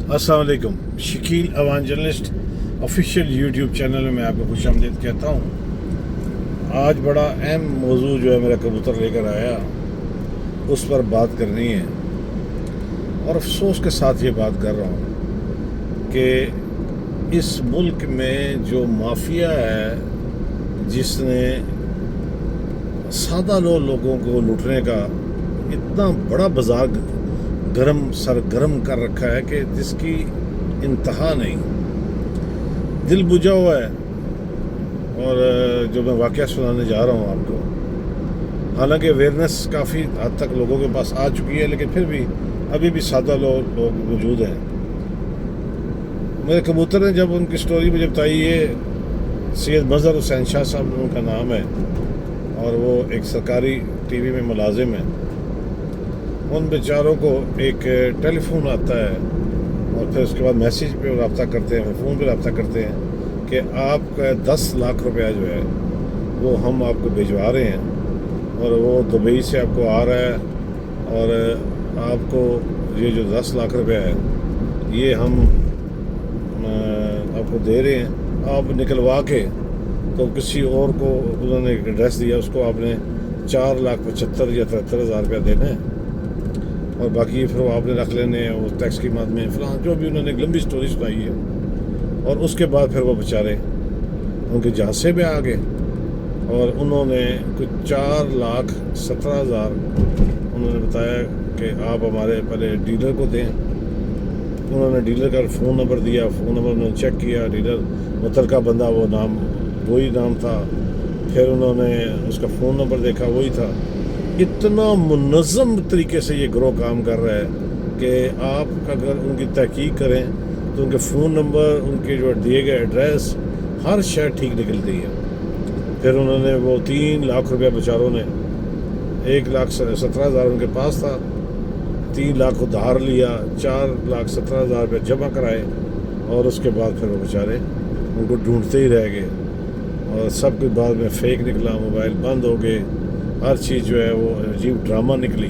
अस्सलाम वालेकुम। Shakeel evangelist official YouTube channel में मैं आपको खुश आमदीद कहता हूँ। आज बड़ा अहम मौजू जो है मेरा कबूतर लेकर आया, उस पर बात करनी है और अफसोस के साथ ये बात कर रहा हूँ कि इस मुल्क में जो माफिया है जिसने सादा लोगों को लूटने का इतना बड़ा बाजार सरगर्म कर रखा है कि जिसकी इंतहा नहीं, दिल बुझा हुआ है। और जो मैं वाक़या सुनाने जा रहा हूँ आपको, हालांकि अवेयरनेस काफ़ी हद तक लोगों के पास आ चुकी है, लेकिन फिर भी अभी भी सादा लोग मौजूद हैं। मेरे कबूतर ने जब उनकी स्टोरी मुझे बताई, ये सैयद मज़हर हुसैन शाह साहब उनका नाम है और वो एक सरकारी टीवी में मुलाजिम है। उन बेचारों को एक टेलीफोन आता है और फिर उसके बाद मैसेज पे रब्ता करते हैं, फ़ोन पे रब्ता करते हैं कि आपका 10 लाख रुपया जो है वो हम आपको भिजवा रहे हैं और वो दुबई से आपको आ रहा है और आपको ये जो 10 लाख रुपया है ये हम आपको दे रहे हैं, आप निकलवा के तो किसी और को उन्होंने एक एड्रेस दिया, उसको आपने 4,75,000 या 73,000 रुपया देना है और बाकी फिर वो आपने रख लेने हैं वो टैक्स की मद में फलां, जो भी उन्होंने एक लंबी स्टोरी सुनाई है। और उसके बाद फिर वो बेचारे उनके झांसे में आ गए और उन्होंने कुछ 4,17,000 उन्होंने बताया कि आप हमारे पहले डीलर को दें। उन्होंने डीलर का फ़ोन नंबर दिया, फ़ोन नंबर उन्होंने चेक किया, डीलर मुतलका बंदा वो नाम वही नाम था। फिर उन्होंने उसका फ़ोन नंबर देखा, वही था। इतना मुनज़्ज़म तरीके से ये ग्रोह काम कर रहा है कि आप अगर उनकी तहकीक करें तो उनके फ़ोन नंबर, उनके जो दिए गए एड्रेस, हर शय ठीक निकलती है। फिर उन्होंने वो 3 लाख रुपया बेचारों ने, 1,17,000 उनके पास था, 3 लाख उधार लिया, 4,17,000 रुपये जमा कराए और उसके बाद फिर वो बेचारे उनको ढूंढते ही रह गए और सब कुछ बाद में फ़ेक निकला, मोबाइल बंद हो गए, हर चीज़ जो है वो अजीब ड्रामा निकली।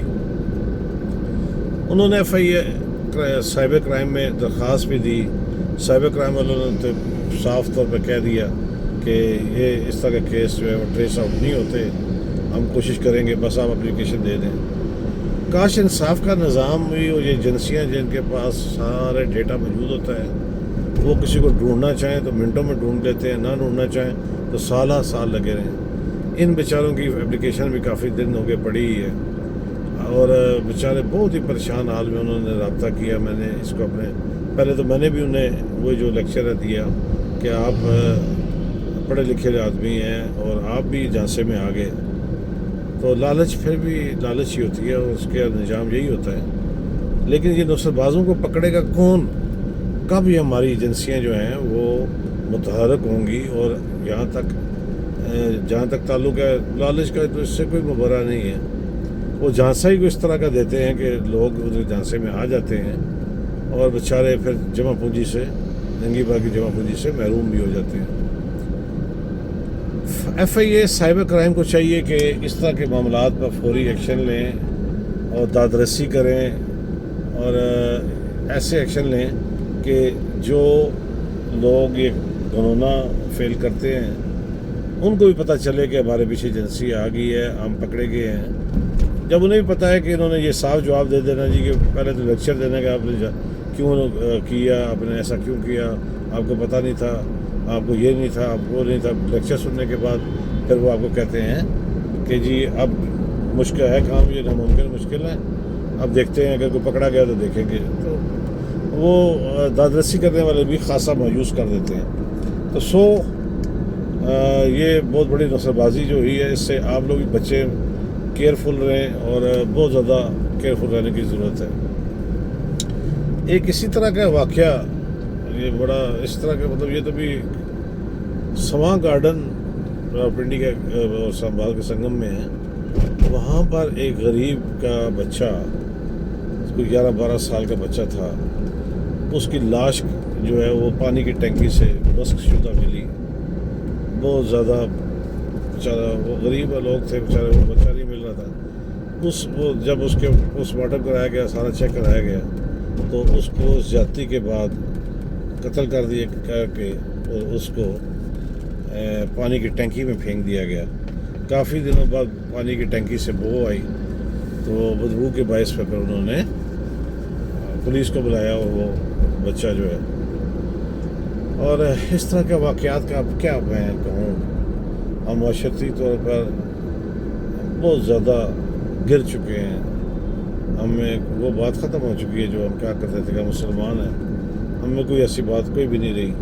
उन्होंने FIA साइबर क्राइम में दरख्वास्त भी दी। साइबर क्राइम वालों ने तो साफ तौर पर कह दिया कि ये इस तरह के केस जो है वो ट्रेस आउट नहीं होते, हम कोशिश करेंगे, बस आप एप्लीकेशन दे दें। काश इंसाफ का निज़ाम भी, और ये एजेंसियाँ जिनके पास सारे डेटा मौजूद होता है, वो किसी को ढूंढना चाहें तो मिनटों में ढूंढ लेते हैं, ना ढूंढना चाहें तो साल लगे रहें। इन बेचारों की एप्लीकेशन भी काफ़ी दिन हो गए पड़ी ही है और बेचारे बहुत ही परेशान हाल में उन्होंने रब्ता किया। मैंने इसको पहले तो मैंने भी उन्हें वो जो लेक्चर दिया कि आप पढ़े लिखे आदमी हैं और आप भी झांसे में आ गए, तो लालच फिर भी लालच ही होती है और उसके निजाम यही होता है। लेकिन ये नुसरतबाजों को पकड़ेगा कौन? कब ये हमारी एजेंसियाँ जो हैं वो मुतहरक होंगी? और जहाँ तक ताल्लुक़ है लालच का, तो इससे कोई मुबरा नहीं है। वो झांसा ही को इस तरह का देते हैं कि लोग उधर झांसे में आ जाते हैं और बेचारे फिर जमा पूंजी से, नंगी बागी जमा पूंजी से महरूम भी हो जाते हैं। FIA साइबर क्राइम को चाहिए कि इस तरह के मामलात पर फौरी एक्शन लें और दादरसी करें और ऐसे एक्शन लें कि जो लोग ये कानूना फेल करते हैं उनको भी पता चले कि हमारे पीछे एजेंसी आ गई है, हम पकड़े गए हैं। जब उन्हें भी पता है कि इन्होंने ये साफ जवाब दे देना जी कि पहले तो लेक्चर देने का आपने क्यों किया, आपने ऐसा क्यों किया, आपको पता नहीं था, आपको ये नहीं था, आपको नहीं था। लेक्चर सुनने के बाद फिर वो आपको कहते हैं कि जी अब मुश्किल है काम, ये नामुमकिन मुश्किल है, अब देखते हैं, अगर कोई पकड़ा गया तो देखेंगे। तो वो दादरसी करने वाले भी खासा मायूस कर देते हैं। तो ये बहुत बड़ी नसरबाजी जो हुई है, इससे आप लोग भी बच्चे केयरफुल रहें और बहुत ज़्यादा केयरफुल रहने की ज़रूरत है। एक इसी तरह का वाक़या, ये बड़ा इस तरह का, मतलब ये तो भी समा गार्डन पिंडी के संभाल के संगम में है। वहाँ पर एक गरीब का बच्चा, कोई 11-12 साल का बच्चा था, उसकी लाश जो है वो पानी की टंकी से मस्क शुदा मिली। बहुत ज़्यादा बेचारा, वो गरीब लोग थे बेचारे, वो बच्चा नहीं मिल रहा था। वो जब उसके पोस्टमार्टम कराया गया, सारा चेक कराया गया, تو اس کو زیادتی کے بعد قتل کر دیا کہ اور اس کو پانی کی ٹینکی میں پھینک دیا گیا۔ کافی دنوں بعد پانی کی ٹینکی سے بو آئی تو بدبو کے باعث پہ پھر انہوں نے پولیس کو بلایا اور وہ بچہ جو ہے، اور اس طرح کے واقعات کا اب کیا میں کہوں، ہم معاشرتی طور پر بہت زیادہ گر چکے ہیں، ہمیں وہ بات ختم ہو چکی ہے جو ہم کیا کرتے تھے کہ مسلمان ہیں، ہم میں کوئی ایسی بات کوئی بھی نہیں رہی۔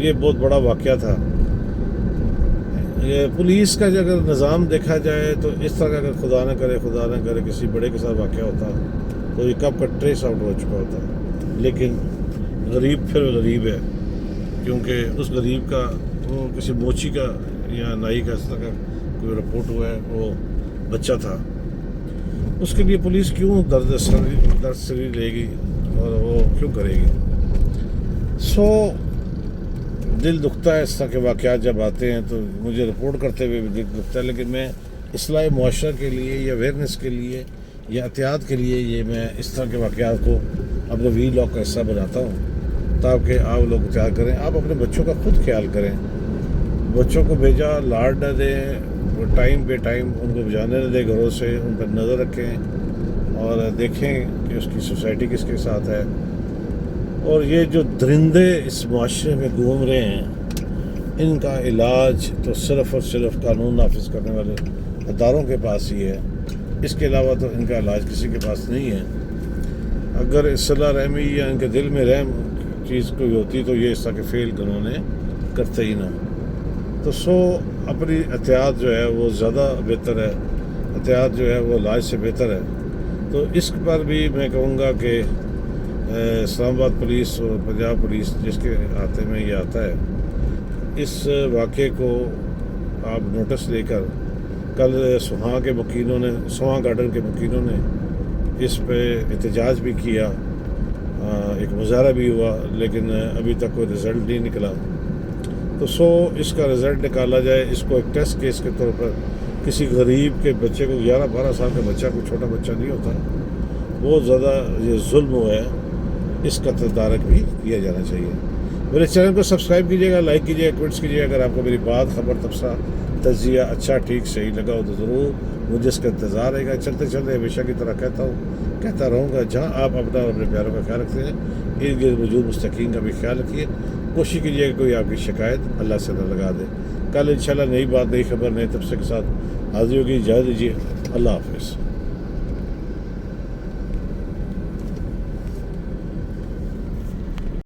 یہ بہت بڑا واقعہ تھا۔ یہ پولیس کا جو اگر نظام دیکھا جائے تو اس طرح کا اگر خدا نہ کرے کسی بڑے کے ساتھ واقعہ ہوتا تو یہ کب کا ٹریس آؤٹ ہو چکا ہوتا، لیکن غریب پھر غریب ہے، کیونکہ اس غریب کا وہ کسی موچی کا یا نائی کا اس طرح کا کوئی رپورٹ ہوا ہے، وہ بچہ تھا، اس کے لیے پولیس کیوں درد سری لے گی اور وہ کیوں کرے گی؟ دل دکھتا ہے اس طرح کے واقعات جب آتے ہیں تو مجھے رپورٹ کرتے ہوئے بھی دل دکھتا ہے، لیکن میں اصلاح معاشرہ کے لیے یا اویئرنیس کے لیے یا احتیاط کے لیے یہ میں اس طرح کے واقعات کو اپنے وی لاگ کا حصہ بناتا ہوں تاکہ آپ لوگ احتیاط کریں۔ آپ اپنے بچوں کا خود خیال کریں، بچوں کو بھیجا لاڈ نہ دیں، ٹائم پہ ٹائم ان کو جانے نہ دیں گھروں سے، ان پر نظر رکھیں اور دیکھیں کہ اس کی سوسائٹی کس کے ساتھ ہے۔ اور یہ جو درندے اس معاشرے میں گھوم رہے ہیں، ان کا علاج تو صرف اور صرف قانون نافذ کرنے والے اداروں کے پاس ہی ہے، اس کے علاوہ تو ان کا علاج کسی کے پاس نہیں ہے۔ اگر صلہ رحمی یا ان کے دل میں رحم چیز کوئی ہوتی تو یہ اس طرح کے فیل انہوں نے کرتے ہی نہ۔ تو اپنی احتیاط جو ہے وہ زیادہ بہتر ہے، احتیاط جو ہے وہ علاج سے بہتر ہے۔ تو اس پر بھی میں کہوں گا کہ اسلام آباد پولیس اور پنجاب پولیس جس کے ہاتھے میں یہ آتا ہے، اس واقعے کو آپ نوٹس لے کر، کل سوہاں گارڈن کے مکینوں نے اس پہ احتجاج بھی کیا، ایک مظاہرہ بھی ہوا، لیکن ابھی تک کوئی رزلٹ نہیں نکلا۔ تو اس کا رزلٹ نکالا جائے، اس کو ایک ٹیسٹ کیس کے طور پر کسی غریب کے بچے کو 11-12 سال کا بچہ کوئی چھوٹا بچہ نہیں ہوتا، بہت زیادہ یہ ظلم ہوا ہے، اس کا تدارک بھی کیا جانا چاہیے۔ میرے چینل کو سبسکرائب کیجیے گا، لائک کیجیے گا، کمنٹس کیجیے گا۔ اگر آپ کو میری بات، خبر، تبصرہ، تجزیہ اچھا ٹھیک صحیح لگا ہو تو ضرور مجھے اس کا انتظار رہے گا۔ چلتے ہمیشہ کی طرح کہتا رہوں گا، جہاں آپ اپنا اور اپنے پیاروں کا خیال رکھتے ہیں، ارد گرد موجود مستحقین کا بھی خیال رکھیے۔ کوشش کیجیے کہ کوئی آپ کی شکایت اللہ سے نہ لگا دے۔ کل انشاءاللہ نئی بات، نئی خبر، نئے تبصرے کے ساتھ حاضر ہوگی۔ اجازت دیجیے، اللہ حافظ۔